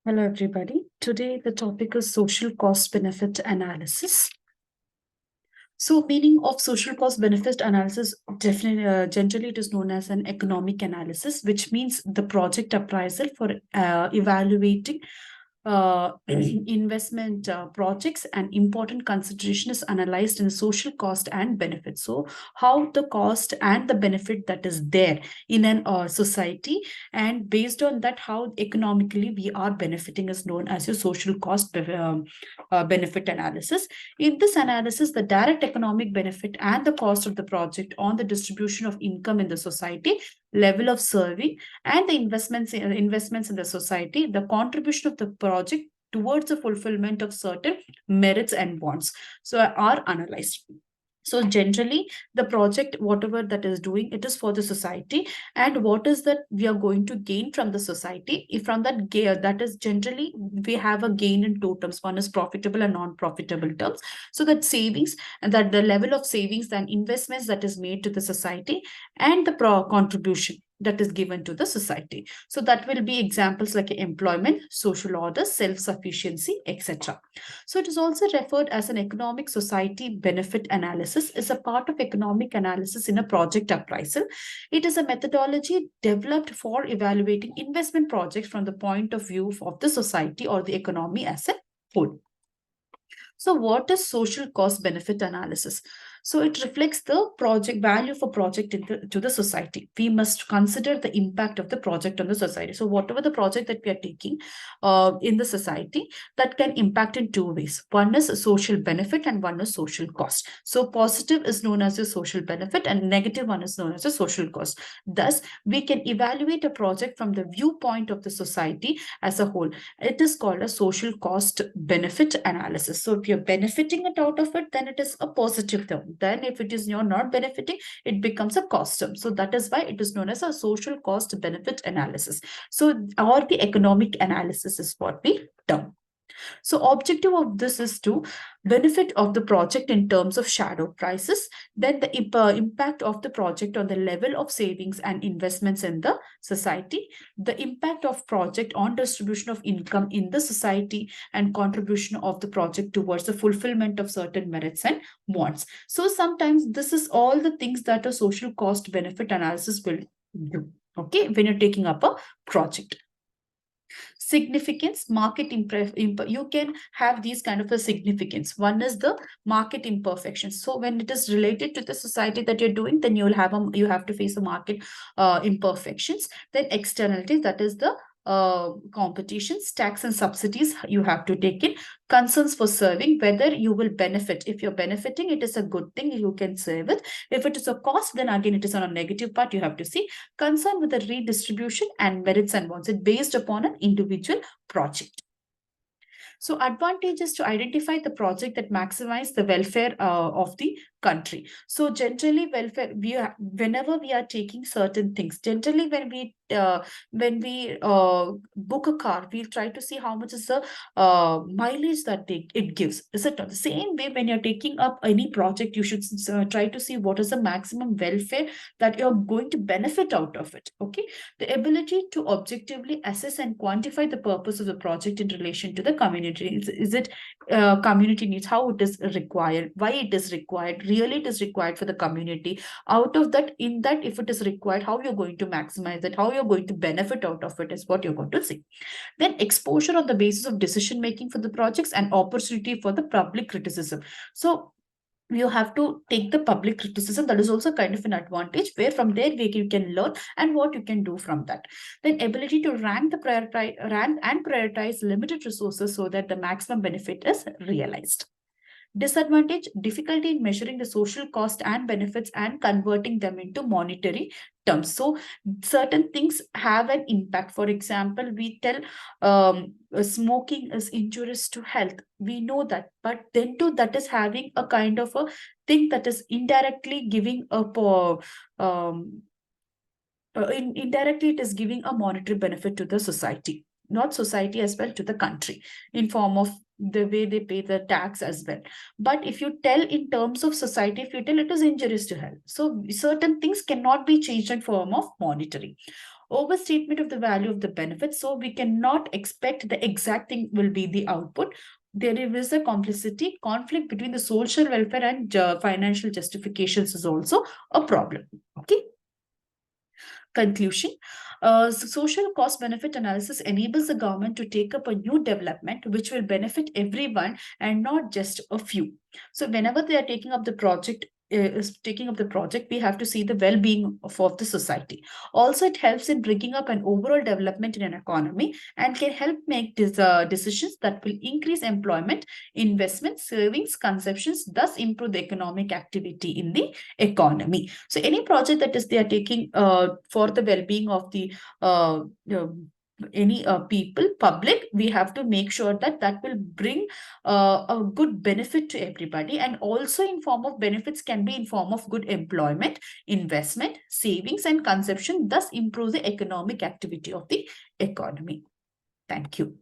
Hello, everybody. Today, the topic is social cost benefit analysis. So, meaning of social cost benefit analysis, definitely, generally, it is known as an economic analysis, which means the project appraisal for evaluating investment projects, and important consideration is analyzed in social cost and benefit. So, how the cost and the benefit that is there in an society, and based on that, how economically we are benefiting is known as your social cost benefit analysis. In this analysis, the direct economic benefit and the cost of the project on the distribution of income in the society, level of serving, and the investments in the society, the contribution of the project towards the fulfillment of certain merits and wants, so are analyzed. So generally, the project, whatever that is doing, it is for the society, and what is that we are going to gain from the society. If from that gain, that is generally we have a gain in two terms. One is profitable and non-profitable terms. So that savings, and that the level of savings and investments that is made to the society, and the contribution that is given to the society. So that will be examples like employment, social order, self-sufficiency, etc. So it is also referred as an economic society benefit analysis, is a part of economic analysis in a project appraisal. It is a methodology developed for evaluating investment projects from the point of view of the society or the economy as a whole. So what is social cost benefit analysis? So it reflects the project value for project to the society. We must consider the impact of the project on the society. So whatever the project that we are taking in the society, that can impact in two ways. One is a social benefit and one is social cost. So positive is known as a social benefit and negative one is known as a social cost. Thus, we can evaluate a project from the viewpoint of the society as a whole. It is called a social cost benefit analysis. So if you're benefiting it out of it, then it is a positive term. Then if it is you're not benefiting, it becomes a cost term. So that is why it is known as a social cost benefit analysis. So or the economic analysis is what we term. So objective of this is to benefit of the project in terms of shadow prices, then the impact of the project on the level of savings and investments in the society, the impact of project on distribution of income in the society, and contribution of the project towards the fulfillment of certain merits and wants. So sometimes this is all the things that a social cost benefit analysis will do. Okay, when you're taking up a project. Significance, market you can have these kind of a significance. One is the market imperfections. So when it is related to the society that you're doing, then you have to face a market imperfections. Then externalities, that is the competitions, tax and subsidies you have to take in. Concerns for serving, whether you will benefit. If you're benefiting, it is a good thing, you can serve it. If it is a cost, then again it is on a negative part, you have to see. Concern with the redistribution and merits and wants, it based upon an individual project. So advantage is to identify the project that maximize the welfare of the country. So generally welfare, whenever we are taking certain things, generally when we book a car, we'll try to see how much is the mileage that it gives. Is it the same way when you're taking up any project, you should try to see what is the maximum welfare that you're going to benefit out of it. Okay, the ability to objectively assess and quantify the purpose of the project in relation to the community. Is it community needs, how it is required, why it is required, really it is required for the community. Out of that, in that, if it is required, how you're going to maximize it, how you're going to benefit out of it is what you're going to see. Then exposure on the basis of decision making for the projects and opportunity for the public criticism. So you have to take the public criticism, that is also kind of an advantage, where from there you can learn and what you can do from that. Then ability to rank and prioritize limited resources so that the maximum benefit is realized. Disadvantage, difficulty in measuring the social cost and benefits and converting them into monetary terms. So certain things have an impact. For example, we tell smoking is injurious to health. We know that, but then too that is having a kind of a thing that is indirectly giving a indirectly it is giving a monetary benefit to the society, not society as well, to the country, in form of the way they pay the tax as well. But if you tell in terms of society, if you tell it is injurious to health, so certain things cannot be changed in form of monetary. overstatement of the value of the benefit. So we cannot expect the exact thing will be the output. There is a conflict between the social welfare and financial justifications is also a problem. Okay. Conclusion. Social cost benefit analysis enables the government to take up a new development which will benefit everyone and not just a few. So whenever they are taking up the project, we have to see the well-being of the society. Also, it helps in bringing up an overall development in an economy and can help make decisions that will increase employment, investment, savings, consumptions, thus improve the economic activity in the economy. So any project that is they are taking for the well-being of the any public, we have to make sure that that will bring a good benefit to everybody, and also in form of benefits can be in form of good employment, investment, savings and consumption, thus improve the economic activity of the economy. Thank you.